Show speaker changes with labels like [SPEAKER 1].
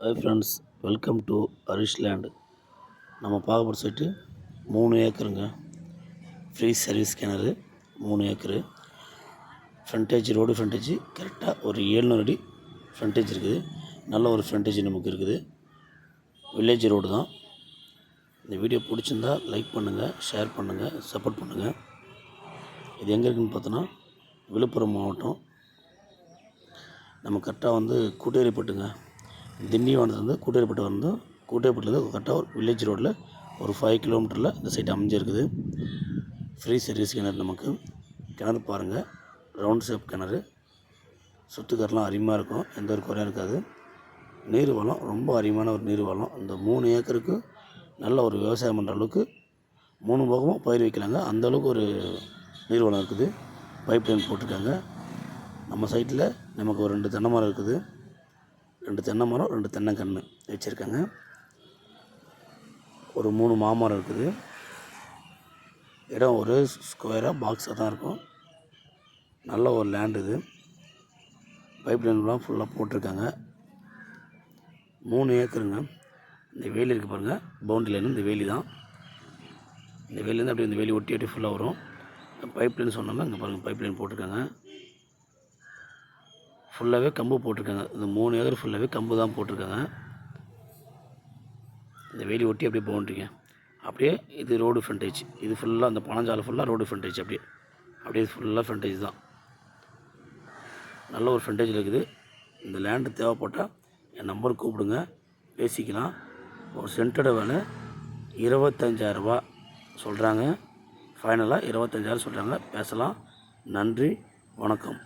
[SPEAKER 1] Hi friends, welcome to Harish land. நம்ம பார்க்க போகிற சைட்டு 3 ஏக்கருங்க. ஃப்ரீ சர்வீஸ் கிணறு 3 ஏக்கரு. ஃப்ரண்டேஜ் ரோடு ஃப்ரண்டேஜ் கரெக்டாக ஒரு 700 அடி ஃப்ரண்டேஜ் இருக்குது. நல்ல ஒரு ஃப்ரண்டேஜ் நமக்கு இருக்குது. வில்லேஜ் ரோடு தான். இந்த வீடியோ பிடிச்சிருந்தா லைக் பண்ணுங்கள், ஷேர் பண்ணுங்கள், சப்போர்ட் பண்ணுங்கள். இது எங்கே இருக்குதுன்னு பார்த்தோன்னா விழுப்புரம் மாவட்டம். நம்ம கரெக்டாக கூட்டேரிப்பட்டுங்க. திண்டிவனத்துலேருந்து கூட்டேரிப்பட்டு கூட்டேரிப்பட்டுலேருந்து கரெக்டாக ஒரு வில்லேஜ் ரோட்டில் ஒரு 5 கிலோமீட்டரில் இந்த சைட் அமைஞ்சிருக்குது. ஃப்ரீ சர்வீஸ் கிணறு. நமக்கு கிணறு பாருங்கள், ரவுண்ட் ஷேப் கிணறு. சுற்றுக்கரெலாம் அருமையாக இருக்கும், எந்த ஒரு குறையும் இருக்காது. நீர் வளம் ரொம்ப அருமையான ஒரு நீர் வளம். இந்த 3 ஏக்கருக்கு நல்ல ஒரு விவசாயம் பண்ணுற அளவுக்கு 3 பக்கமும் பயிர் வைக்கலாங்க. அந்தளவுக்கு ஒரு நீர் வளம் இருக்குது. பைப் லைன் போட்டிருக்காங்க. நம்ம சைட்டில் நமக்கு ஒரு 2 தென்னை மரம் இருக்குது. 2 தென்னை மரம், 2 தென்னங்கன்று வச்சுருக்காங்க. ஒரு 3 மாமரம் இருக்குது. இடம் ஒரு ஸ்கொயராக பாக்ஸாக தான் இருக்கும். நல்ல ஒரு லேண்ட் இது. பைப் லைன்லாம் ஃபுல்லாக போட்டிருக்காங்க. 3 ஏக்கருங்க. இந்த வேலி இருக்குது பாருங்கள், பவுண்ட்ரி லைன். இந்த வேலி தான். இந்த வேலிலேருந்து அப்படியே இந்த வேலி ஒட்டி ஃபுல்லாக வரும். பைப் லைன் சொன்னோம்னா இங்கே பாருங்கள், பைப் லைன் போட்டிருக்காங்க. ஃபுல்லாகவே கம்பு போட்டிருக்காங்க. இந்த 3 ஏக்கர் ஃபுல்லாகவே கம்பு தான் போட்டிருக்காங்க. இந்த வேலி ஒட்டி அப்படியே பவுண்ட்ரிங்க. அப்படியே இது ரோடு ஃப்ரண்டேஜ். இது ஃபுல்லாக அந்த பனஞ்சாலை ஃபுல்லாக ரோடு ஃப்ரண்டேஜ். அப்படியே ஃபுல்லாக ஃப்ரண்டேஜ் தான். நல்ல ஒரு ஃப்ரண்டேஜில் இருக்குது. இந்த லேண்டு தேவைப்பட்டால் என் நம்பருக்கு கூப்பிடுங்க, பேசிக்கலாம். ஒரு சென்ட்டோட விலை 25,000 ரூபா சொல்கிறாங்க. ஃபைனலாக 25,000 சொல்கிறாங்க. பேசலாம். நன்றி, வணக்கம்.